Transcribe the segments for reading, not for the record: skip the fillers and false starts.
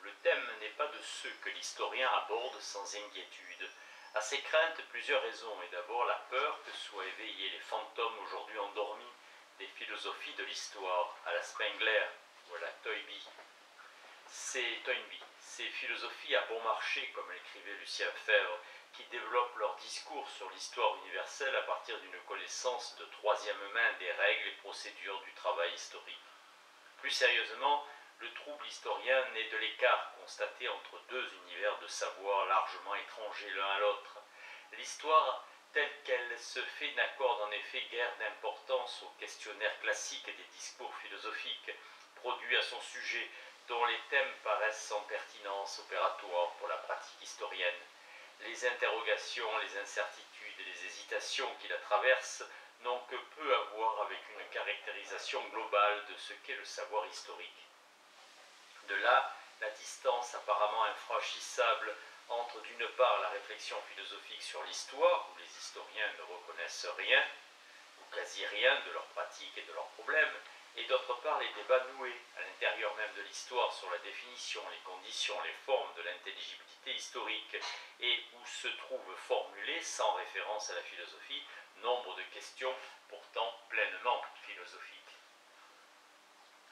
le thème n'est pas de ceux que l'historien aborde sans inquiétude. À ces craintes, plusieurs raisons, et d'abord la peur que soient éveillés les fantômes aujourd'hui endormis des philosophies de l'histoire, à la Spengler ou à la Toynbee. Ces philosophies à bon marché, comme l'écrivait Lucien Febvre, qui développent leur discours sur l'histoire universelle à partir d'une connaissance de troisième main des règles et procédures du travail historique. Plus sérieusement, le trouble historien naît de l'écart constaté entre deux univers de savoir largement étrangers l'un à l'autre. L'histoire telle qu'elle se fait n'accorde en effet guère d'importance aux questionnaires classiques des discours philosophiques produits à son sujet, dont les thèmes paraissent sans pertinence opératoire pour la pratique historienne. Les interrogations, les incertitudes et les hésitations qui la traversent n'ont que peu à voir avec une caractérisation globale de ce qu'est le savoir historique. De là, la distance apparemment infranchissable entre d'une part la réflexion philosophique sur l'histoire, où les historiens ne reconnaissent rien, ou quasi rien de leurs pratiques et de leurs problèmes, et d'autre part les débats noués à l'intérieur même de l'histoire sur la définition, les conditions, les formes de l'intelligibilité historique, et où se trouvent formulées, sans référence à la philosophie, nombre de questions pourtant pleinement philosophiques.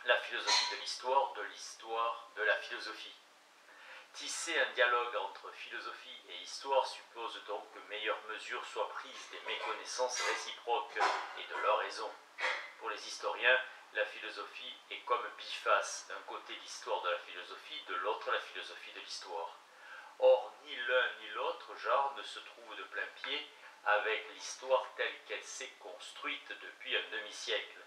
La philosophie de l'histoire de la philosophie. Tisser un dialogue entre philosophie et histoire suppose donc que meilleure mesure soit prise des méconnaissances réciproques et de leur raison. Pour les historiens, la philosophie est comme biface, d'un côté l'histoire de la philosophie, de l'autre la philosophie de l'histoire. Or, ni l'un ni l'autre genre ne se trouve de plein pied avec l'histoire telle qu'elle s'est construite depuis un demi-siècle.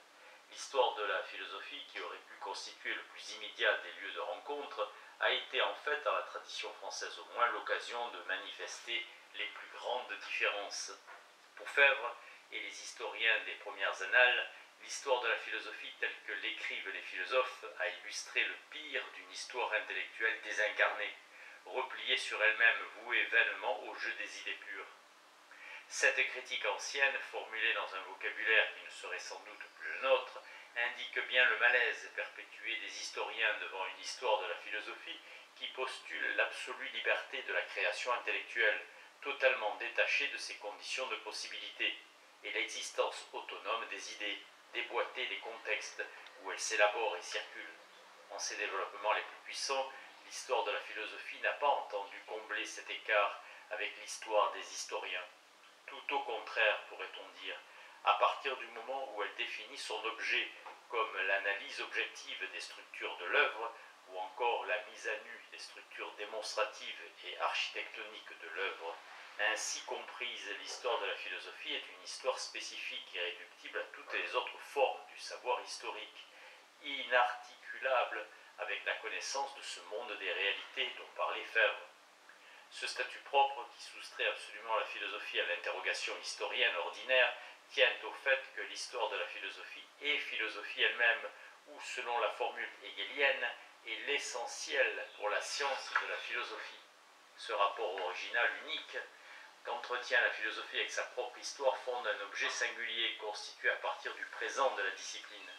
L'histoire de la philosophie, qui aurait pu constituer le plus immédiat des lieux de rencontre, a été en fait, dans la tradition française au moins, l'occasion de manifester les plus grandes différences. Pour Febvre et les historiens des premières annales, l'histoire de la philosophie telle que l'écrivent les philosophes a illustré le pire d'une histoire intellectuelle désincarnée, repliée sur elle-même, vouée vainement au jeu des idées pures. Cette critique ancienne, formulée dans un vocabulaire qui ne serait sans doute plus le nôtre, indique bien le malaise perpétué des historiens devant une histoire de la philosophie qui postule l'absolue liberté de la création intellectuelle, totalement détachée de ses conditions de possibilité, et l'existence autonome des idées, déboîtée des contextes où elles s'élaborent et circulent. En ses développements les plus puissants, l'histoire de la philosophie n'a pas entendu combler cet écart avec l'histoire des historiens. Tout au contraire, pourrait-on dire, à partir du moment où elle définit son objet comme l'analyse objective des structures de l'œuvre, ou encore la mise à nu des structures démonstratives et architectoniques de l'œuvre, ainsi comprise, l'histoire de la philosophie est une histoire spécifique et réductible à toutes les autres formes du savoir historique, inarticulable avec la connaissance de ce monde des réalités dont parlait Febvre. Ce statut propre, qui soustrait absolument la philosophie à l'interrogation historienne ordinaire, tient au fait que l'histoire de la philosophie est philosophie elle-même, ou, selon la formule hegelienne, est l'essentiel pour la science de la philosophie. Ce rapport original unique qu'entretient la philosophie avec sa propre histoire fonde un objet singulier constitué à partir du présent de la discipline.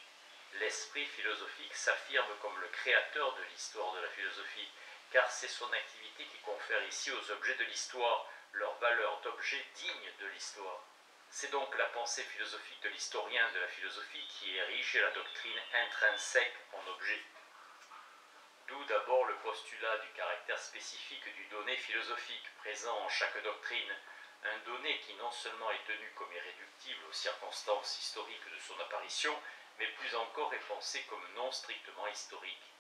L'esprit philosophique s'affirme comme le créateur de l'histoire de la philosophie, car c'est son activité qui confère ici aux objets de l'histoire leur valeur d'objet digne de l'histoire. C'est donc la pensée philosophique de l'historien de la philosophie qui érige la doctrine intrinsèque en objet. D'où d'abord le postulat du caractère spécifique du donné philosophique présent en chaque doctrine, un donné qui non seulement est tenu comme irréductible aux circonstances historiques de son apparition, mais plus encore est pensé comme non strictement historique,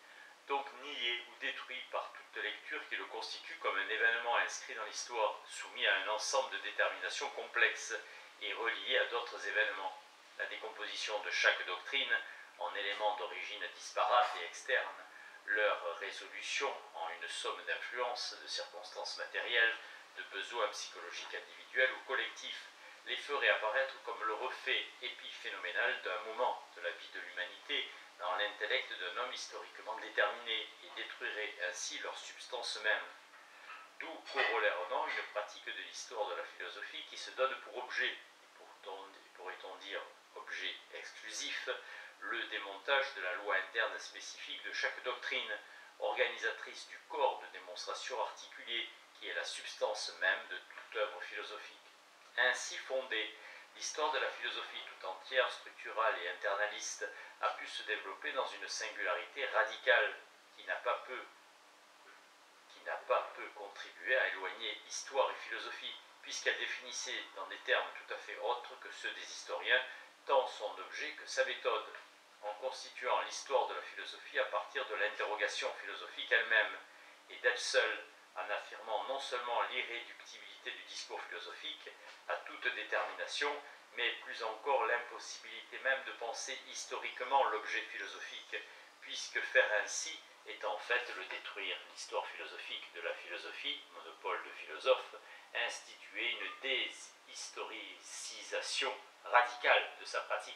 donc nié ou détruit par toute lecture qui le constitue comme un événement inscrit dans l'histoire, soumis à un ensemble de déterminations complexes et relié à d'autres événements. La décomposition de chaque doctrine en éléments d'origine disparate et externe, leur résolution en une somme d'influences, de circonstances matérielles, de besoins psychologiques individuels ou collectifs, les ferait apparaître comme le reflet épiphénoménal d'un moment de la vie de l'humanité dans l'intellect d'un homme historiquement déterminé et détruirait ainsi leur substance même. D'où corollairement une pratique de l'histoire de la philosophie qui se donne pour objet, pourrait-on dire objet exclusif, le démontage de la loi interne spécifique de chaque doctrine, organisatrice du corps de démonstration articulé, qui est la substance même de toute œuvre philosophique. Ainsi fondée, l'histoire de la philosophie tout entière, structurale et internaliste, a pu se développer dans une singularité radicale qui n'a pas peu contribué à éloigner histoire et philosophie, puisqu'elle définissait dans des termes tout à fait autres que ceux des historiens, tant son objet que sa méthode, en constituant l'histoire de la philosophie à partir de l'interrogation philosophique elle-même, et d'elle seule, en affirmant non seulement l'irréductibilité du discours philosophique à toute détermination, mais plus encore l'impossibilité même de penser historiquement l'objet philosophique, puisque faire ainsi est en fait le détruire. L'histoire philosophique de la philosophie, monopole de philosophe, instituer une déshistoricisation radicale de sa pratique,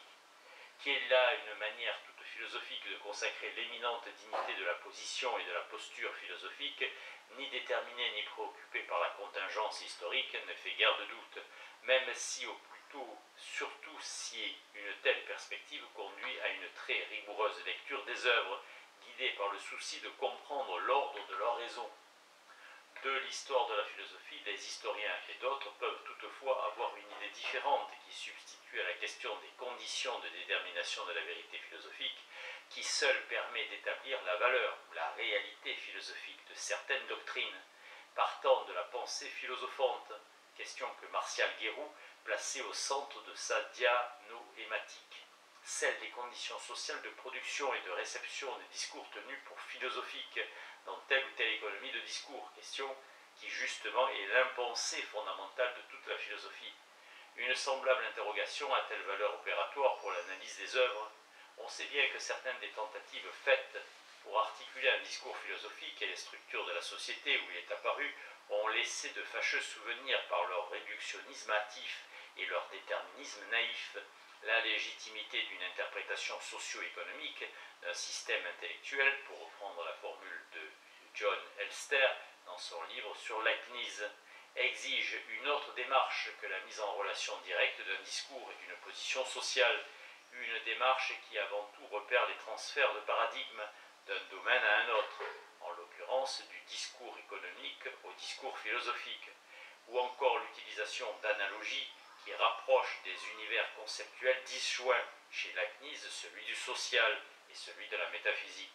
qui est là une manière toute philosophique de consacrer l'éminente dignité de la position et de la posture philosophique, ni déterminée ni préoccupée par la contingence historique, ne fait guère de doute, même si au plus tôt, surtout si une telle perspective conduit à une très rigoureuse lecture des œuvres, guidée par le souci de comprendre l'ordre de leur raison. De l'histoire de la philosophie, les historiens et d'autres peuvent toutefois avoir une idée différente qui substitue à la question des conditions de détermination de la vérité philosophique, qui seule permet d'établir la valeur ou la réalité philosophique de certaines doctrines, partant de la pensée philosophante, question que Martial Guéroult plaçait au centre de sa dianoématique, celle des conditions sociales de production et de réception des discours tenus pour philosophiques dans telle ou telle économie de discours, question qui justement est l'impensée fondamentale de toute la philosophie. Une semblable interrogation a-t-elle valeur opératoire pour l'analyse des œuvres? On sait bien que certaines des tentatives faites pour articuler un discours philosophique et les structures de la société où il est apparu ont laissé de fâcheux souvenirs par leur réductionnisme hâtif et leur déterminisme naïf. La légitimité d'une interprétation socio-économique d'un système intellectuel, pour reprendre la formule de John Elster dans son livre sur Leibniz, exige une autre démarche que la mise en relation directe d'un discours et d'une position sociale, une démarche qui avant tout repère les transferts de paradigme d'un domaine à un autre, en l'occurrence du discours économique au discours philosophique, ou encore l'utilisation d'analogies qui rapproche des univers conceptuels disjoints, chez Leibniz celui du social et celui de la métaphysique.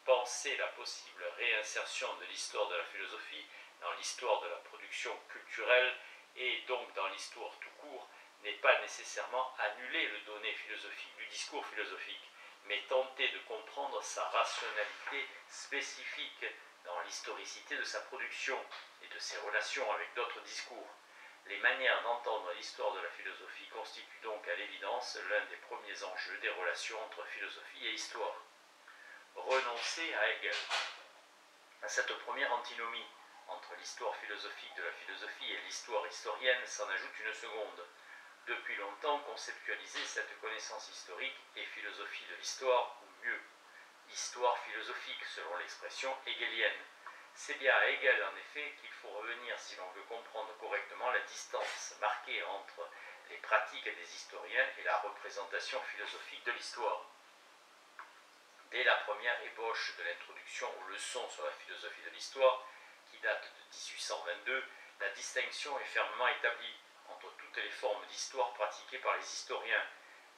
Penser la possible réinsertion de l'histoire de la philosophie dans l'histoire de la production culturelle et donc dans l'histoire tout court n'est pas nécessairement annuler le donné philosophique du discours philosophique, mais tenter de comprendre sa rationalité spécifique dans l'historicité de sa production et de ses relations avec d'autres discours. Les manières d'entendre l'histoire de la philosophie constituent donc à l'évidence l'un des premiers enjeux des relations entre philosophie et histoire. Renoncer à Hegel. À cette première antinomie entre l'histoire philosophique de la philosophie et l'histoire historienne s'en ajoute une seconde. Depuis longtemps conceptualiser cette connaissance historique et philosophie de l'histoire, ou mieux, histoire philosophique selon l'expression hegelienne. C'est bien à Hegel, en effet, qu'il faut revenir si l'on veut comprendre correctement la distance marquée entre les pratiques des historiens et la représentation philosophique de l'histoire. Dès la première ébauche de l'introduction aux leçons sur la philosophie de l'histoire, qui date de 1822, la distinction est fermement établie entre toutes les formes d'histoire pratiquées par les historiens,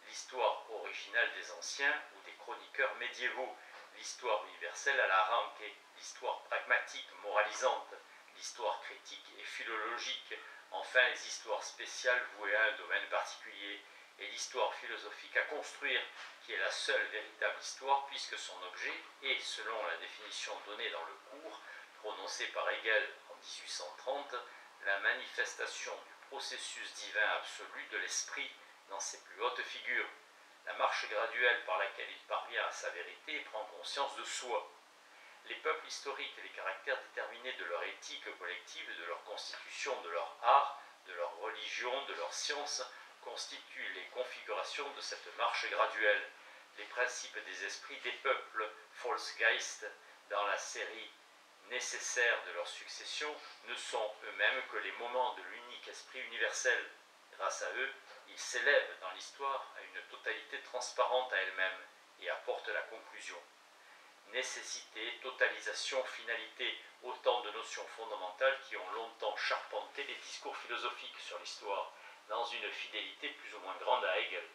l'histoire originale des anciens ou des chroniqueurs médiévaux, l'histoire universelle à la Ranke, l'histoire pragmatique, moralisante, l'histoire critique et philologique, enfin les histoires spéciales vouées à un domaine particulier, et l'histoire philosophique à construire, qui est la seule véritable histoire, puisque son objet est, selon la définition donnée dans le cours, prononcée par Hegel en 1830, la manifestation du processus divin absolu de l'esprit dans ses plus hautes figures, la marche graduelle par laquelle il parvient à sa vérité et prend conscience de soi. Les peuples historiques et les caractères déterminés de leur éthique collective, de leur constitution, de leur art, de leur religion, de leur science, constituent les configurations de cette marche graduelle. Les principes des esprits des peuples, Volksgeist, dans la série nécessaire de leur succession, ne sont eux-mêmes que les moments de l'unique esprit universel. Grâce à eux, ils s'élèvent dans l'histoire à une totalité transparente à elle-même et apportent la conclusion. Nécessité, totalisation, finalité, autant de notions fondamentales qui ont longtemps charpenté les discours philosophiques sur l'histoire, dans une fidélité plus ou moins grande à Hegel.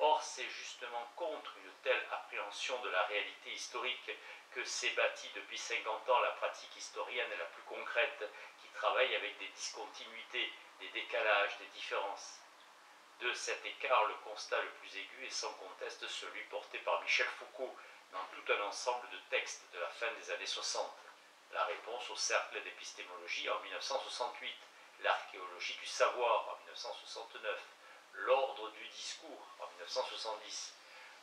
Or, c'est justement contre une telle appréhension de la réalité historique que s'est bâtie depuis 50 ans la pratique historienne la plus concrète, qui travaille avec des discontinuités, des décalages, des différences. De cet écart, le constat le plus aigu est sans conteste celui porté par Michel Foucault dans tout un ensemble de textes de la fin des années 60. La réponse au cercle d'épistémologie en 1968, l'archéologie du savoir en 1969, l'ordre du discours en 1970,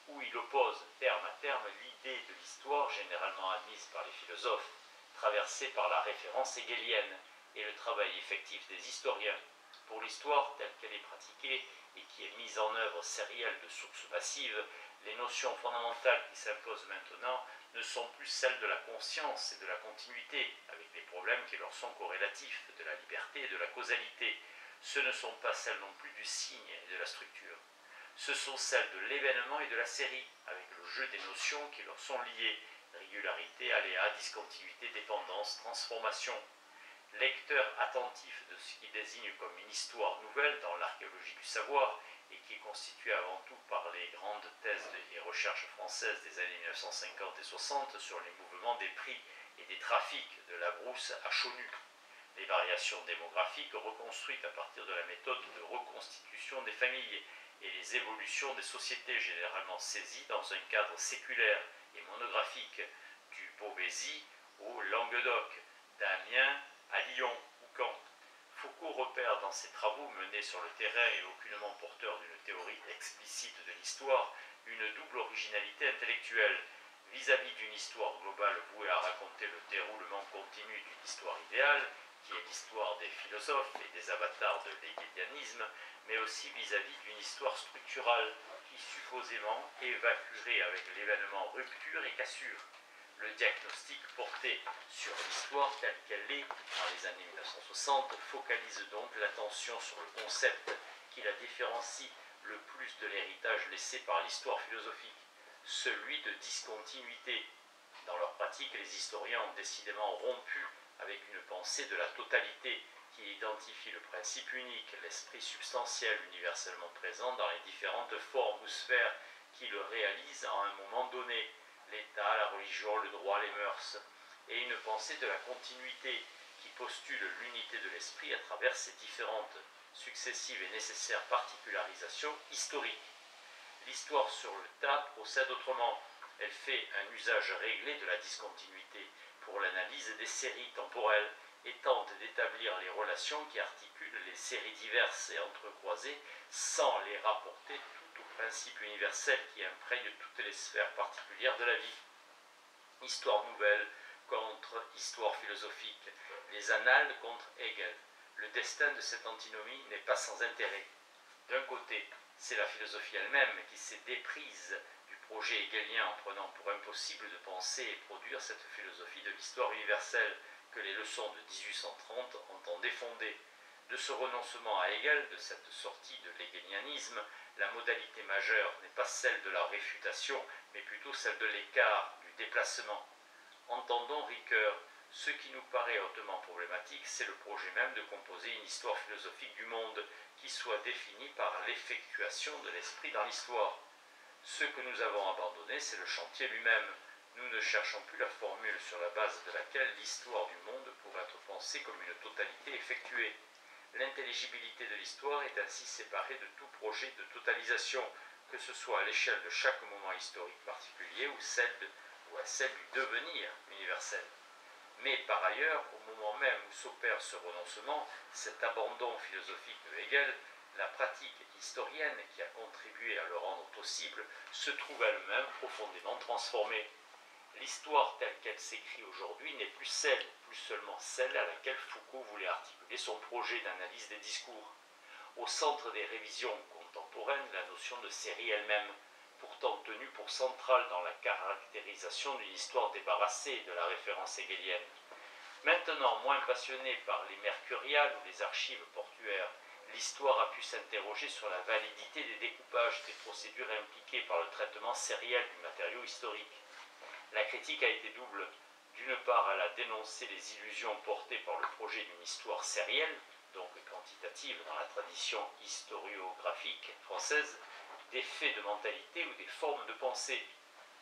où il oppose terme à terme l'idée de l'histoire généralement admise par les philosophes, traversée par la référence hegelienne, et le travail effectif des historiens. Pour l'histoire telle qu'elle est pratiquée et qui est mise en œuvre sérielle de sources massives, les notions fondamentales qui s'imposent maintenant ne sont plus celles de la conscience et de la continuité, avec les problèmes qui leur sont corrélatifs, de la liberté et de la causalité. Ce ne sont pas celles non plus du signe et de la structure. Ce sont celles de l'événement et de la série, avec le jeu des notions qui leur sont liées, régularité, aléa, discontinuité, dépendance, transformation. Lecteur attentif de ce qui désigne comme une histoire nouvelle dans l'archéologie du savoir, et qui est constituée avant tout par les grandes thèses et recherches françaises des années 1950 et 60 sur les mouvements des prix et des trafics de la brousse à Chaunu, les variations démographiques reconstruites à partir de la méthode de reconstitution des familles et les évolutions des sociétés généralement saisies dans un cadre séculaire et monographique, du Beauvaisis au Languedoc, d'Amiens à Lyon ou Caen. Foucault repère dans ses travaux menés sur le terrain et aucunement porteurs d'une théorie explicite de l'histoire une double originalité intellectuelle vis-à-vis d'une histoire globale vouée à raconter le déroulement continu d'une histoire idéale, qui est l'histoire des philosophes et des avatars de l'hégélianisme, mais aussi vis-à-vis d'une histoire structurale qui supposément évacuerait avec l'événement rupture et cassure. Le diagnostic porté sur l'histoire telle qu'elle est dans les années 1960 focalise donc l'attention sur le concept qui la différencie le plus de l'héritage laissé par l'histoire philosophique, celui de discontinuité. Dans leur pratique, les historiens ont décidément rompu avec une pensée de la totalité qui identifie le principe unique, l'esprit substantiel universellement présent dans les différentes formes ou sphères qui le réalisent à un moment donné, l'État, la religion, le droit, les mœurs, et une pensée de la continuité qui postule l'unité de l'esprit à travers ses différentes, successives et nécessaires particularisations historiques. L'histoire sur le tas procède autrement. Elle fait un usage réglé de la discontinuité pour l'analyse des séries temporelles et tente d'établir les relations qui articulent les séries diverses et entrecroisées sans les rapporter tout au principe universel qui imprègne toutes les sphères particulières de la vie. Histoire nouvelle contre histoire philosophique, les annales contre Hegel. Le destin de cette antinomie n'est pas sans intérêt. D'un côté, c'est la philosophie elle-même qui s'est déprise du projet hegelien en prenant pour impossible de penser et produire cette philosophie de l'histoire universelle que les leçons de 1830 entendaient fonder. De ce renoncement à Hegel, de cette sortie de l'hegelianisme, la modalité majeure n'est pas celle de la réfutation, mais plutôt celle de l'écart, du déplacement. Entendons Ricoeur, ce qui nous paraît hautement problématique, c'est le projet même de composer une histoire philosophique du monde qui soit définie par l'effectuation de l'esprit dans l'histoire. Ce que nous avons abandonné, c'est le chantier lui-même. Nous ne cherchons plus la formule sur la base de laquelle l'histoire du monde pourrait être pensée comme une totalité effectuée. L'intelligibilité de l'histoire est ainsi séparée de tout projet de totalisation, que ce soit à l'échelle de chaque moment historique particulier ou à celle du devenir universel. Mais par ailleurs, au moment même où s'opère ce renoncement, cet abandon philosophique de Hegel, la pratique historienne qui a contribué à le rendre possible se trouve elle-même profondément transformée. L'histoire telle qu'elle s'écrit aujourd'hui n'est plus seulement celle à laquelle Foucault voulait articuler son projet d'analyse des discours. Au centre des révisions contemporaines, la notion de série elle-même, pourtant tenue pour centrale dans la caractérisation d'une histoire débarrassée de la référence hegelienne. Maintenant moins passionnée par les mercuriales ou les archives portuaires, l'histoire a pu s'interroger sur la validité des découpages, des procédures impliquées par le traitement sériel du matériau historique. La critique a été double. D'une part, elle a dénoncé les illusions portées par le projet d'une histoire sérielle, donc quantitative dans la tradition historiographique française, des faits de mentalité ou des formes de pensée.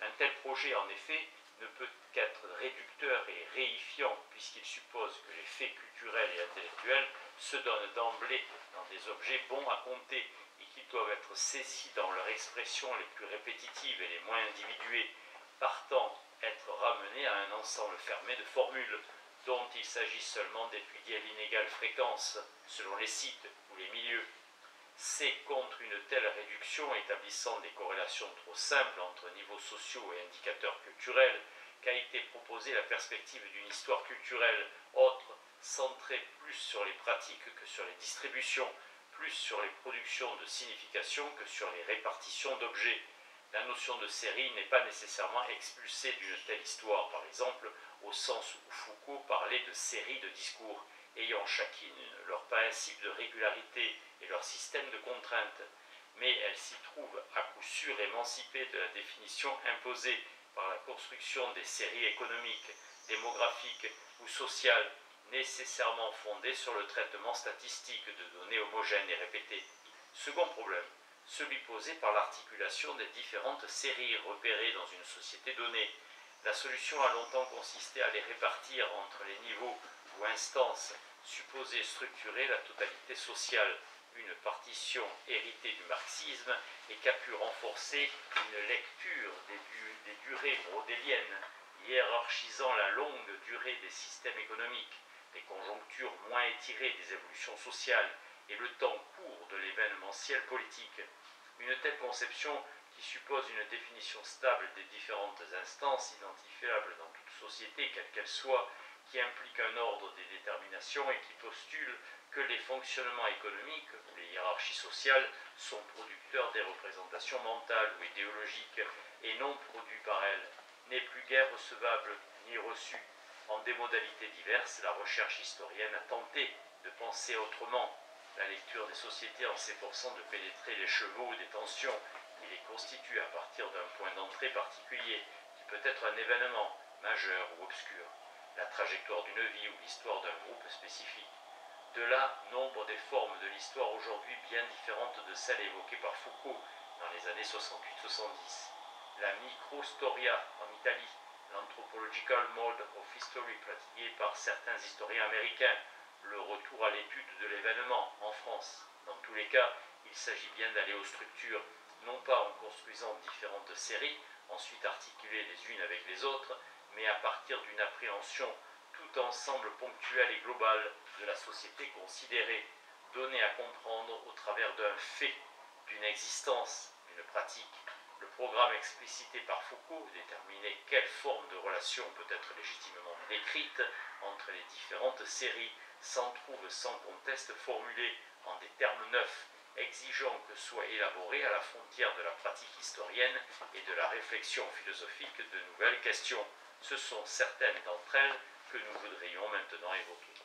Un tel projet, en effet, ne peut qu'être réducteur et réifiant, puisqu'il suppose que les faits culturels et intellectuels se donnent d'emblée dans des objets bons à compter et qu'ils doivent être saisis dans leurs expressions les plus répétitives et les moins individuées, partant être ramenés à un ensemble fermé de formules dont il s'agit seulement d'étudier l'inégale fréquence selon les sites ou les milieux. C'est contre une telle réduction établissant des corrélations trop simples entre niveaux sociaux et indicateurs culturels qu'a été proposée la perspective d'une histoire culturelle autre, centrée plus sur les pratiques que sur les distributions, plus sur les productions de signification que sur les répartitions d'objets. La notion de série n'est pas nécessairement expulsée d'une telle histoire, par exemple, au sens où Foucault parlait de séries de discours, ayant chacune leur principe de régularité et leur système de contraintes, mais elle s'y trouve à coup sûr émancipée de la définition imposée par la construction des séries économiques, démographiques ou sociales, nécessairement fondées sur le traitement statistique de données homogènes et répétées. Second problème, celui posé par l'articulation des différentes séries repérées dans une société donnée. La solution a longtemps consisté à les répartir entre les niveaux ou instances supposées structurer la totalité sociale, une partition héritée du marxisme et qu'a pu renforcer une lecture des durées brodéliennes, hiérarchisant la longue durée des systèmes économiques, les conjonctures moins étirées des évolutions sociales et le temps court de l'événementiel politique. Une telle conception, qui suppose une définition stable des différentes instances identifiables dans toute société, quelle qu'elle soit, qui implique un ordre des déterminations et qui postule que les fonctionnements économiques ou les hiérarchies sociales sont producteurs des représentations mentales ou idéologiques et non produits par elles, n'est plus guère recevable ni reçue. En des modalités diverses, la recherche historienne a tenté de penser autrement la lecture des sociétés en s'efforçant de pénétrer les chevaux des tensions qui les constituent à partir d'un point d'entrée particulier, qui peut être un événement majeur ou obscur, la trajectoire d'une vie ou l'histoire d'un groupe spécifique. De là, nombre des formes de l'histoire aujourd'hui bien différentes de celles évoquées par Foucault dans les années 68-70. La microstoria en Italie, l'anthropological mode of history pratiqué par certains historiens américains, le retour à l'étude de l'événement en France. Dans tous les cas, il s'agit bien d'aller aux structures, non pas en construisant différentes séries, ensuite articulées les unes avec les autres, mais à partir d'une appréhension tout ensemble ponctuel et global de la société considérée, donnée à comprendre au travers d'un fait, d'une existence, d'une pratique. Le programme explicité par Foucault déterminait quelle forme de relation peut être légitimement décrite entre les différentes séries, s'en trouve sans conteste formulé en des termes neufs, exigeant que soient élaborées à la frontière de la pratique historienne et de la réflexion philosophique de nouvelles questions. Ce sont certaines d'entre elles que nous voudrions maintenant évoquer.